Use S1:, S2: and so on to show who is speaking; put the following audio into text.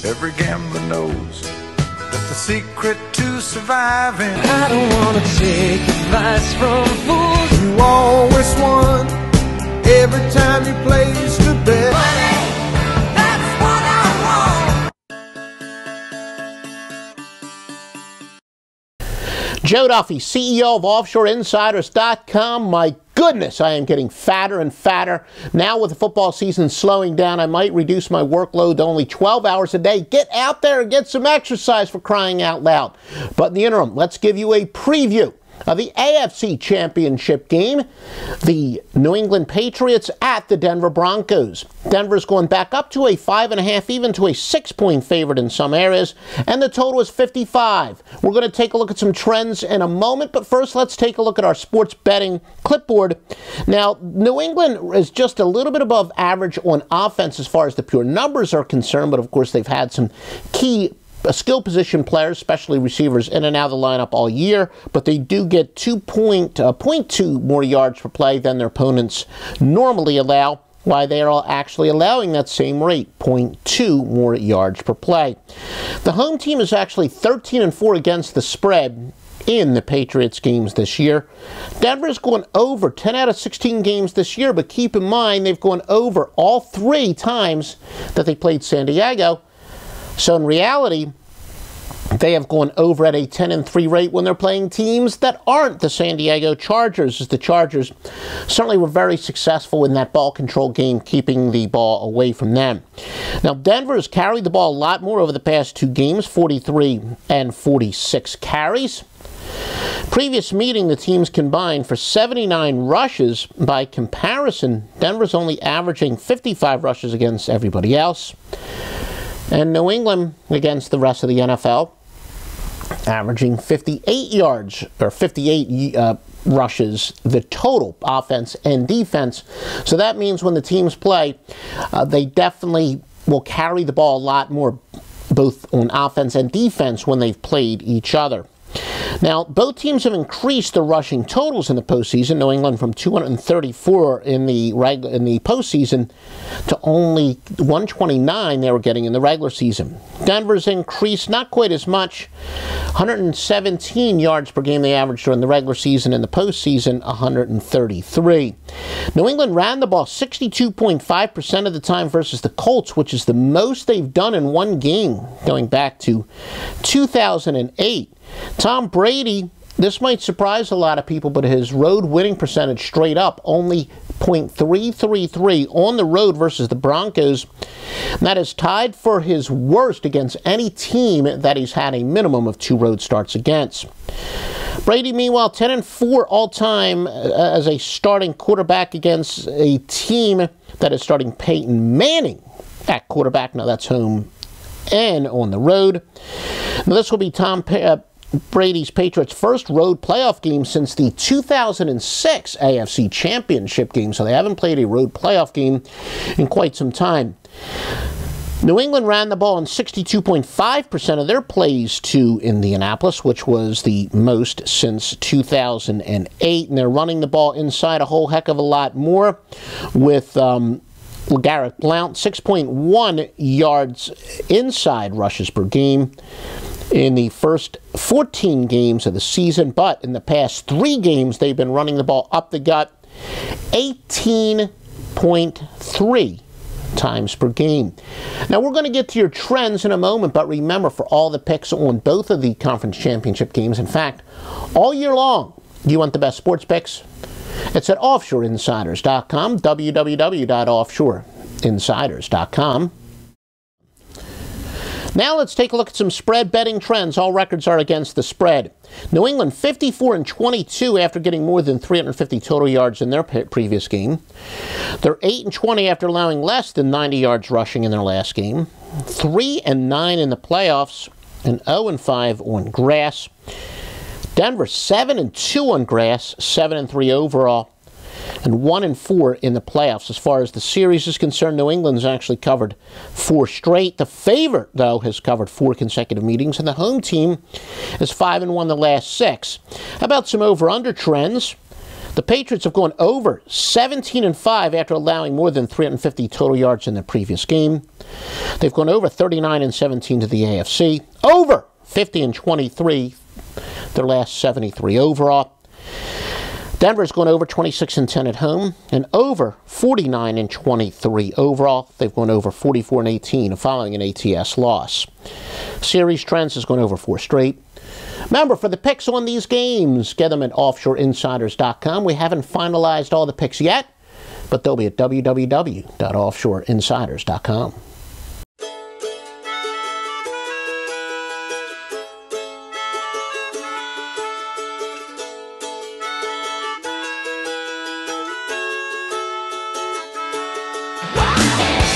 S1: Every gambler knows that the secret to surviving.
S2: I don't wanna take advice from fools.
S3: You always won every time you placed a bet.
S2: Money, that's what I want.
S4: Joe Duffy, CEO of OffshoreInsiders.com. My goodness, I am getting fatter and fatter. Now with the football season slowing down, I might reduce my workload to only 12 hours a day. Get out there and get some exercise, for crying out loud. But in the interim, let's give you a preview of the AFC Championship game, the New England Patriots at the Denver Broncos. Denver's going back up to a 5.5, even to a 6-point favorite in some areas, and the total is 55. We're going to take a look at some trends in a moment, but first let's take a look at our sports betting clipboard. Now, New England is just a little bit above average on offense as far as the pure numbers are concerned, but of course they've had some key skill position players, especially receivers, in and out of the lineup all year, but they do get 0.2 more yards per play than their opponents normally allow, while they are actually allowing that same rate, 0.2 more yards per play. The home team is actually 13-4 against the spread in the Patriots games this year. Denver's gone over 10 out of 16 games this year, but keep in mind they've gone over all 3 times that they played San Diego. So in reality, they have gone over at a 10-3 rate when they're playing teams that aren't the San Diego Chargers, as the Chargers certainly were very successful in that ball control game, keeping the ball away from them. Now, Denver has carried the ball a lot more over the past 2 games, 43 and 46 carries. Previous meeting, the teams combined for 79 rushes. By comparison, Denver's only averaging 55 rushes against everybody else. And New England, against the rest of the NFL, averaging 58 yards, or 58 rushes, the total offense and defense. So that means when the teams play, they definitely will carry the ball a lot more, both on offense and defense, when they've played each other. Now, both teams have increased their rushing totals in the postseason. New England from 234 in the postseason to only 129 they were getting in the regular season. Denver's increased not quite as much, 117 yards per game they averaged during the regular season. In the postseason, 133. New England ran the ball 62.5% of the time versus the Colts, which is the most they've done in one game going back to 2008. Tom Brady, this might surprise a lot of people, but his road winning percentage straight up, only .333 on the road versus the Broncos. And that is tied for his worst against any team that he's had a minimum of 2 road starts against. Brady, meanwhile, 10-4 all-time as a starting quarterback against a team that is starting Peyton Manning at quarterback. Now, that's home and on the road. Now, this will be Tom Brady's Patriots' first road playoff game since the 2006 AFC Championship game, so they haven't played a road playoff game in quite some time. New England ran the ball in 62.5% of their plays to Indianapolis, which was the most since 2008, and they're running the ball inside a whole heck of a lot more, with LeGarrette Blount, 6.1 yards inside rushes per game in the first 14 games of the season, but in the past 3 games, they've been running the ball up the gut 18.3 times per game. Now, we're going to get to your trends in a moment, but remember, for all the picks on both of the conference championship games, in fact, all year long, you want the best sports picks? It's at OffshoreInsiders.com, www.offshoreinsiders.com. Now let's take a look at some spread betting trends. All records are against the spread. New England 54-22 after getting more than 350 total yards in their previous game. They're 8-20 after allowing less than 90 yards rushing in their last game. 3-9 in the playoffs and 0-5 on grass. Denver 7-2 on grass, 7-3 overall, and 1-4 in the playoffs. As far as the series is concerned, New England's actually covered 4 straight. The favorite, though, has covered 4 consecutive meetings, and the home team is 5-1 the last 6. How about some over-under trends? The Patriots have gone over 17-5 after allowing more than 350 total yards in the previous game. They've gone over 39-17 to the AFC. Over 50-23 their last 73 overall. Denver's gone over 26-10 at home and over 49-23 overall. They've gone over 44-18 following an ATS loss. Series trends has gone over 4 straight. Remember, for the picks on these games, get them at offshoreinsiders.com. We haven't finalized all the picks yet, but they'll be at www.offshoreinsiders.com.